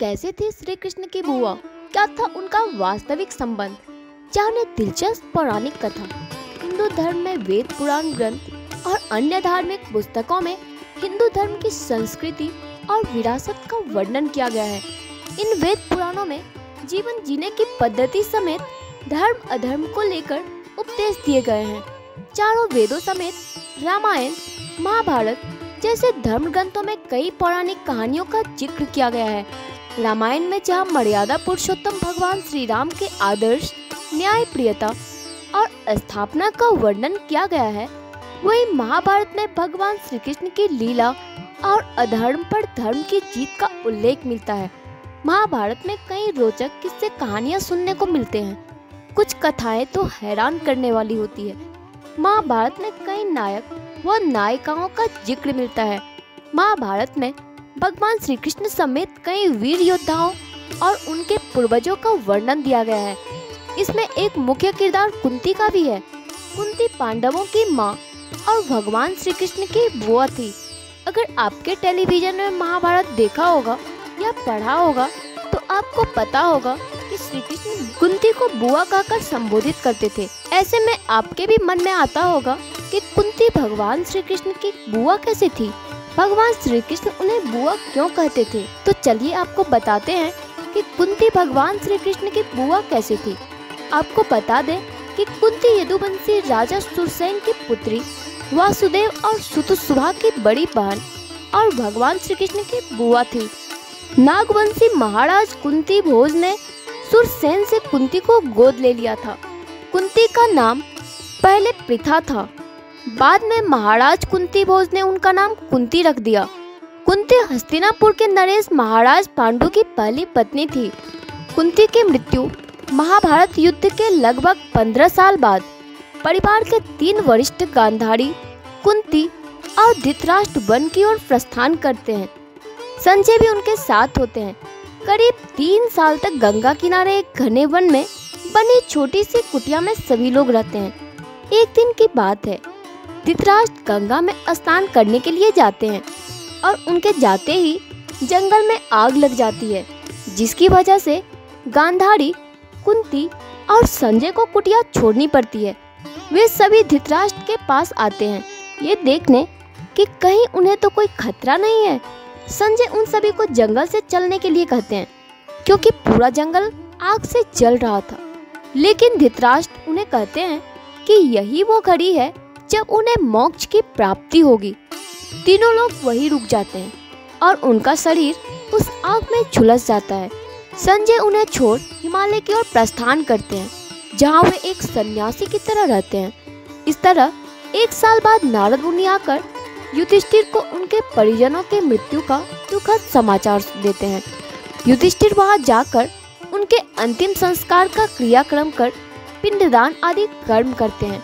कैसे थी श्री कृष्ण की बुआ? क्या था उनका वास्तविक संबंध? जाने दिलचस्प पौराणिक कथा। हिंदू धर्म में वेद पुराण ग्रंथ और अन्य धार्मिक पुस्तकों में हिंदू धर्म की संस्कृति और विरासत का वर्णन किया गया है। इन वेद पुराणों में जीवन जीने की पद्धति समेत धर्म अधर्म को लेकर उपदेश दिए गए हैं। चारों वेदों समेत रामायण, महाभारत जैसे धर्म ग्रंथों में कई पौराणिक कहानियों का जिक्र किया गया है। रामायण में जहाँ मर्यादा पुरुषोत्तम भगवान श्री राम के आदर्श, न्याय, प्रियता और स्थापना का वर्णन किया गया है, वही महाभारत में भगवान श्री कृष्ण की लीला और अधर्म पर धर्म की जीत का उल्लेख मिलता है। महाभारत में कई रोचक किस्से कहानियां सुनने को मिलते हैं। कुछ कथाएं तो हैरान करने वाली होती है। महाभारत में कई नायक व नायिकाओं का जिक्र मिलता है। महाभारत में भगवान श्री कृष्ण समेत कई वीर योद्धाओं और उनके पूर्वजों का वर्णन दिया गया है। इसमें एक मुख्य किरदार कुंती का भी है। कुंती पांडवों की माँ और भगवान श्री कृष्ण की बुआ थी। अगर आपके टेलीविजन में महाभारत देखा होगा या पढ़ा होगा तो आपको पता होगा कि श्री कृष्ण कुंती को बुआ कहकर संबोधित करते थे। ऐसे में आपके भी मन में आता होगा कि कुंती भगवान श्री कृष्ण की बुआ कैसे थी, भगवान श्री कृष्ण उन्हें बुआ क्यों कहते थे। तो चलिए आपको बताते हैं कि कुंती भगवान श्री कृष्ण की बुआ कैसे थी। आपको बता दें कि कुंती यदुवंशी राजा सुरसेन की पुत्री, वासुदेव और सुतसुभा की बड़ी बहन और भगवान श्री कृष्ण की बुआ थी। नागवंशी महाराज कुंती भोज ने सुरसेन से कुंती को गोद ले लिया था। कुंती का नाम पहले पृथा था, बाद में महाराज कुंती भोज ने उनका नाम कुंती रख दिया। कुंती हस्तिनापुर के नरेश महाराज पांडु की पहली पत्नी थी। कुंती की मृत्यु महाभारत युद्ध के लगभग 15 साल बाद परिवार के 3 वरिष्ठ गांधारी, कुंती और धृतराष्ट्र वन की ओर प्रस्थान करते हैं। संजय भी उनके साथ होते हैं। करीब 3 साल तक गंगा किनारे एक घने वन में बनी छोटी सी कुटिया में सभी लोग रहते हैं। एक दिन की बात है, धृतराष्ट्र गंगा में स्नान करने के लिए जाते हैं और उनके जाते ही जंगल में आग लग जाती है, जिसकी वजह से गांधारी, कुंती और संजय को कुटिया छोड़नी पड़ती है। वे सभी धृतराष्ट्र के पास आते हैं ये देखने कि कहीं उन्हें तो कोई खतरा नहीं है। संजय उन सभी को जंगल से चलने के लिए कहते हैं क्योंकि पूरा जंगल आग से जल रहा था। लेकिन धृतराष्ट्र उन्हें कहते हैं कि यही वो घड़ी है जब उन्हें मोक्ष की प्राप्ति होगी। तीनों लोग वहीं रुक जाते हैं और उनका शरीर उस आग में झुलस जाता है। संजय उन्हें छोड़ हिमालय की ओर प्रस्थान करते हैं, जहाँ वे एक सन्यासी की तरह रहते हैं। इस तरह 1 साल बाद नारद मुनि आकर युधिष्ठिर को उनके परिजनों के मृत्यु का दुखद समाचार देते हैं। युधिष्ठिर वहां जाकर उनके अंतिम संस्कार का क्रियाक्रम कर पिंडदान आदि कर्म करते हैं।